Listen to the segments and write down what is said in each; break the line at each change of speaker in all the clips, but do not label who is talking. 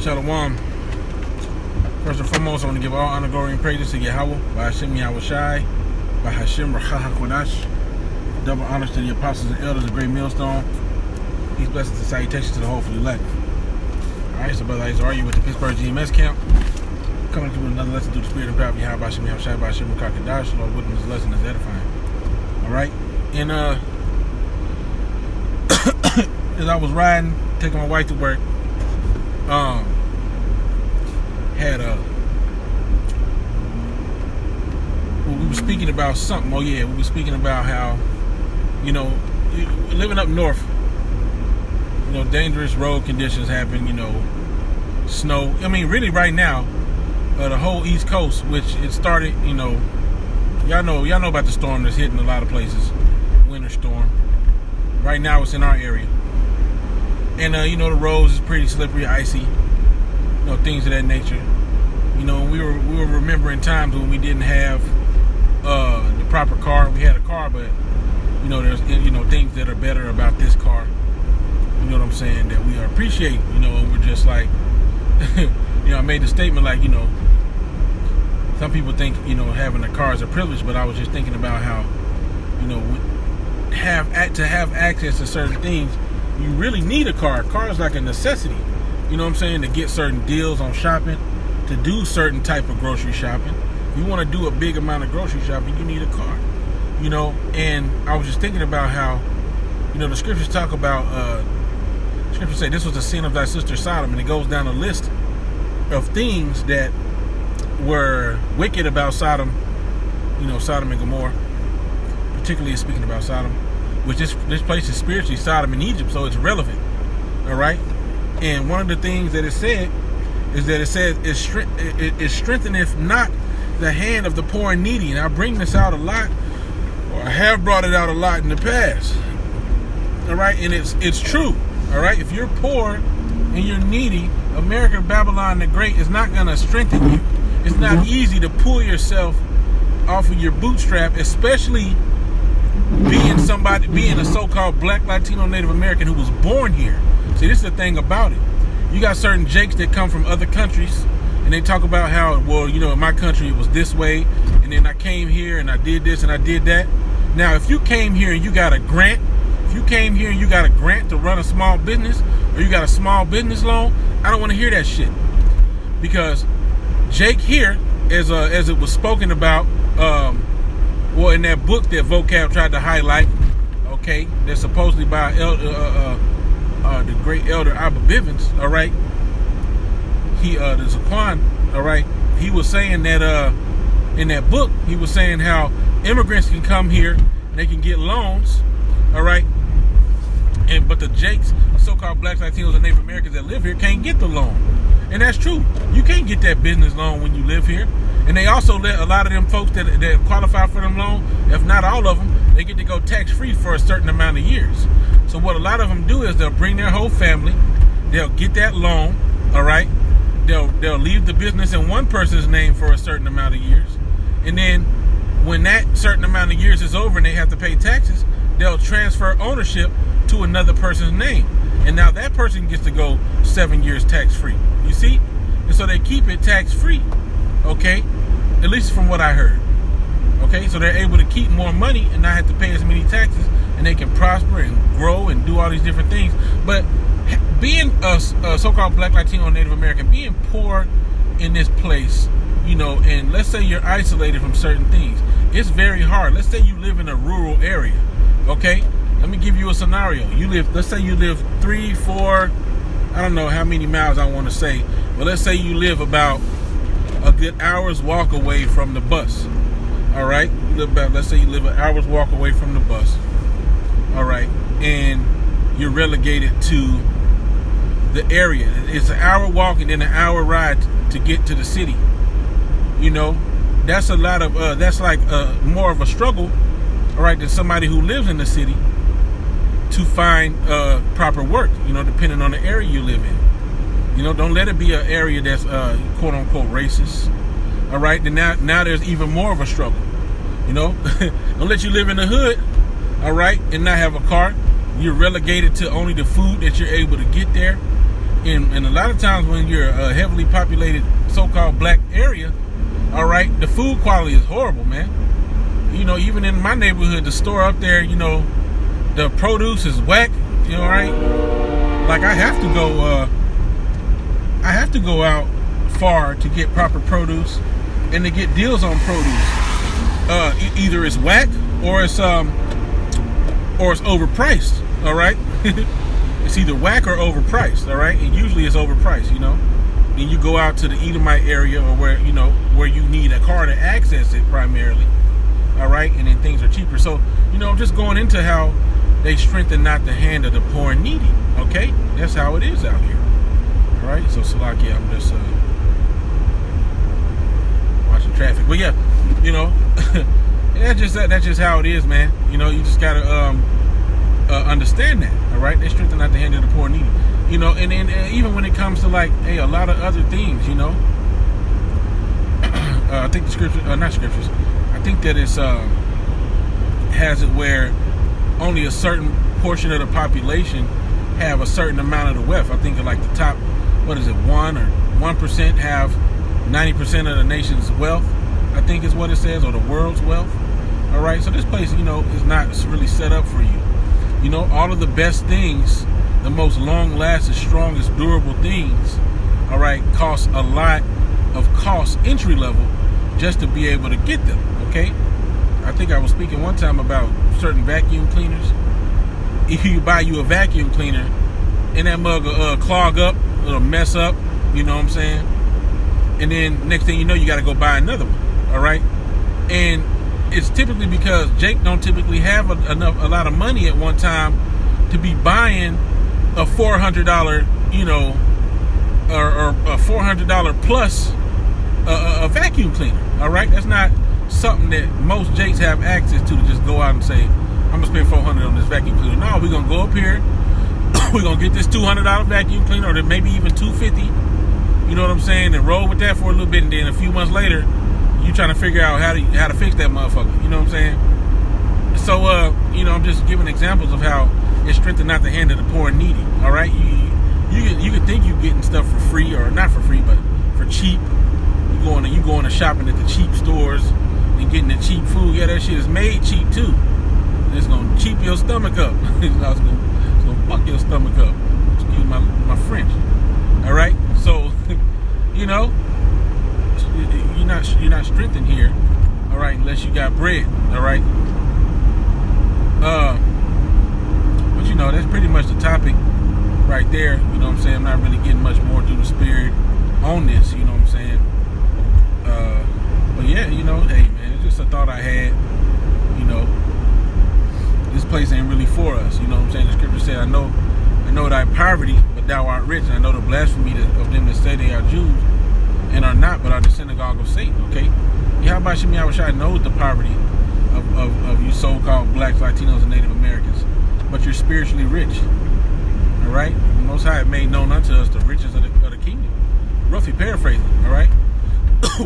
Shalom. First and foremost, I want to give all honor, glory, and praises to Yahweh, by Hashem Yahweh Shai, by Hashem Rachah HaKodash. Double honors to the apostles and elders of Great Millstone. Peace, blessings, and salutations to the whole for the elect. Alright, so brother, I you with the Pittsburgh GMS camp. Coming to another lesson through the spirit and power of Yahweh, by Hashem Yahweh Shai, by Hashem Rachah HaKodash. Lord, with this lesson is edifying. Alright, and as I was riding, taking my wife to work, we were speaking about something. Oh yeah, we were speaking about how, living up north, dangerous road conditions happen, snow. I mean, really right now, the whole East Coast, which it started, y'all know about the storm that's hitting a lot of places, winter storm. Right now it's in our area. And, the roads is pretty slippery, icy, things of that nature. We were remembering times when we didn't have the proper car. We had a car, but, there's, things that are better about this car. You know what I'm saying? That we appreciate, and we're just like, I made the statement like, some people think, having a car is a privilege, but I was just thinking about how, to have access to certain things, you really need a car. A car is like a necessity. You know what I'm saying? To get certain deals on shopping, to do certain type of grocery shopping. If you want to do a big amount of grocery shopping, you need a car. And I was just thinking about how, the scriptures talk about, scriptures say this was the sin of thy sister Sodom, and it goes down a list of things that were wicked about Sodom, Sodom and Gomorrah, particularly speaking about Sodom, which this place is spiritually Sodom in Egypt, so it's relevant. All right. And one of the things that it said is that it says it strengtheneth not the hand of the poor and needy. And I bring this out a lot, or I have brought it out a lot in the past. All right, and it's true. All right, if you're poor and you're needy, America, Babylon the Great is not going to strengthen you. It's not easy to pull yourself off of your bootstrap, especially being a so-called black, Latino, Native American who was born here. See, this is the thing about it. You got certain jakes that come from other countries, and they talk about how, in my country it was this way, and then I came here and I did this and I did that. Now, if you came here and you got a grant, to run a small business, or you got a small business loan, I don't want to hear that shit. Because Jake here, as it was spoken about, in that book that Vocab tried to highlight, okay, that's supposedly by the great elder Abba Bivens, all right, the Zaquan, all right, he was saying that in that book, he was saying how immigrants can come here and they can get loans, all right, but the Jakes, so-called blacks, Latinos, and Native Americans that live here can't get the loan. And that's true. You can't get that business loan when you live here. And they also let a lot of them folks that qualify for them loan, if not all of them, they get to go tax-free for a certain amount of years. So what a lot of them do is they'll bring their whole family, they'll get that loan, all right? They'll leave the business in one person's name for a certain amount of years. And then when that certain amount of years is over and they have to pay taxes, they'll transfer ownership to another person's name. And now that person gets to go 7 years tax-free. You see? And so they keep it tax-free. Okay? At least from what I heard. Okay? So they're able to keep more money and not have to pay as many taxes. And they can prosper and grow and do all these different things. But being a so-called black, Latino, Native American, being poor in this place, and let's say you're isolated from certain things, it's very hard. Let's say you live in a rural area. Okay? Let me give you a scenario. Let's say you live 3, 4, I don't know how many miles I want to say, but let's say you live about a good hour's walk away from the bus. All right? Let's say you live an hour's walk away from the bus. All right? And you're relegated to the area. It's an hour walk and then an hour ride to get to the city. That's a lot of, that's like more of a struggle, all right, than somebody who lives in the city to find proper work, depending on the area you live in. Don't let it be an area that's quote unquote racist. All right, then now there's even more of a struggle. Don't let you live in the hood, all right, and not have a car. You're relegated to only the food that you're able to get there. And a lot of times when you're a heavily populated so-called black area, all right, the food quality is horrible, man. You know, even in my neighborhood, the store up there, you know, the produce is whack, you know, right? Like I have to go out far to get proper produce and to get deals on produce. Either it's whack or it's overpriced, all right? It's either whack or overpriced, all right? And usually it's overpriced, you know. Then you go out to the Edomite area or where, you know, where you need a car to access it primarily, all right? And then things are cheaper. So, you know, I'm just going into how they strengthen not the hand of the poor and needy, okay? That's how it is out here, all right? So, Salakia, I'm just watching traffic. But yeah, you know, that's just how it is, man. You know, you just gotta understand that, all right? They strengthen not the hand of the poor and needy, you know. And even when it comes to like, hey, a lot of other things, you know. I think the scripture, not scriptures. I think that it's has it where only a certain portion of the population have a certain amount of the wealth. I think like the top, 1% have 90% of the nation's wealth, I think is what it says, or the world's wealth. All right, so this place, you know, is not really set up for you. You know, all of the best things, the most long-lasting, strongest, durable things, all right, cost a lot of cost entry level just to be able to get them. Okay, I think I was speaking one time about certain vacuum cleaners. If you buy you a vacuum cleaner and that mug will clog up, it'll mess up, you know what I'm saying? And then next thing you know, you got to go buy another one, all right? And it's typically because Jake don't typically have a lot of money at one time to be buying a $400, you know, or a $400 plus a vacuum cleaner, all right? That's not something that most Jakes have access to just go out and say, I'm going to spend $400 on this vacuum cleaner. No, we're going to go up here, we're going to get this $200 vacuum cleaner, or maybe even $250, you know what I'm saying, and roll with that for a little bit, and then a few months later, you trying to figure out how to fix that motherfucker, you know what I'm saying? So, you know, I'm just giving examples of how it strengthens not the hand of the poor and needy, all right? You can think you're getting stuff for free, or not for free, but for cheap. You going to shopping at the cheap stores and getting the cheap food. Yeah, that shit is made cheap too. It's gonna cheap your stomach up. It's gonna fuck your stomach up. Excuse my French. All right. So, you know, you're not strengthened here. All right, unless you got bread. All right. But you know, that's pretty much the topic right there. You know what I'm saying? I'm not really getting much more through the spirit on this. You know what I'm saying? But yeah, you know, hey man, it's just a thought I had. You know, this place ain't really for us. You know what I'm saying? The scripture said, I know thy poverty, but thou art rich. And I know the blasphemy of them that say they are Jews and are not, but are the synagogue of Satan. Okay? Yahweh Shem Yahushua knows the poverty of you so-called blacks, Latinos, and Native Americans, but you're spiritually rich. All right? The Most High made known unto us the riches of the kingdom. Roughly paraphrasing. All right?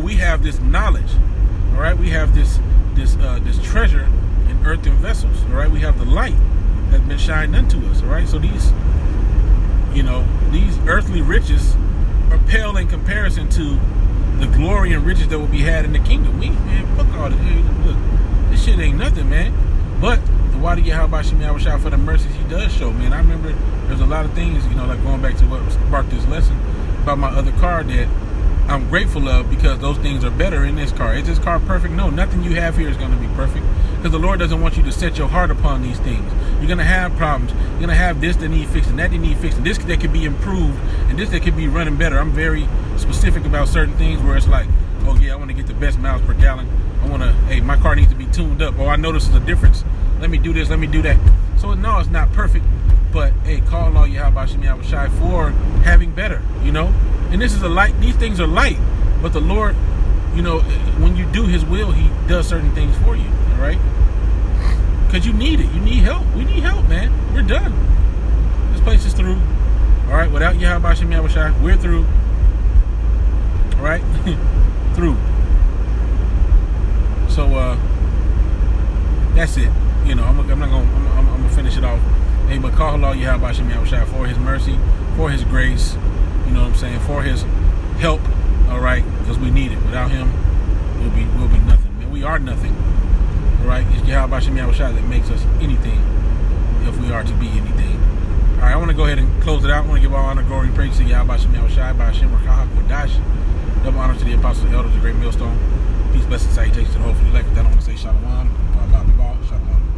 We have this knowledge. All right? We have this treasure in earthen vessels. All right? We have the light that's been shined unto us. All right? So these earthly riches are pale in comparison to the glory and riches that will be had in the kingdom. Man, fuck all this. Hey, look, this shit ain't nothing, man. But the Wadi Yahweh Shem Yahushua for the mercies he does show, man. I remember there's a lot of things, you know, like going back to what sparked this lesson about my other car that I'm grateful of, because those things are better in this car. Is this car perfect? No, nothing you have here is going to be perfect, because the Lord doesn't want you to set your heart upon these things. You're going to have problems. You're going to have this that need fixing, that need fixing, this that could be improved, and this that could be running better. I'm very specific about certain things where it's like, oh yeah, I want to get the best miles per gallon. I want to, hey, my car needs to be tuned up. Oh, I notice there's a difference. Let me do this, let me do that. So no, it's not perfect, but hey, call all Yahweh Shem Yahushua for having better, you know? And this is a light, these things are light, but the Lord, you know, when you do his will, he does certain things for you, all right? Because you need it. You need help. We need help, man. We're done. This place is through. All right? Without Yahweh Shem Yahushua, we're through. All right? Through. So, that's it. You know, I'm gonna finish it off. Hey, but call Allah Yahweh Shem Yahushua for his mercy, for his grace, you know what I'm saying, for his help, all right, because we need it. Without him, we'll be nothing. Man, we are nothing, all right? It's Yahweh Shem Yahweh Shai that makes us anything if we are to be anything. All right, I want to go ahead and close it out. I want to give all honor, glory, and praise to Yahweh Shem Yahweh Shai, by Hashem Rakah Kodash. Double honor to the apostles and elders, the great millstone. Peace, blessings, salutations to the hopefully elect. With that, I want to say shalom. Shalom.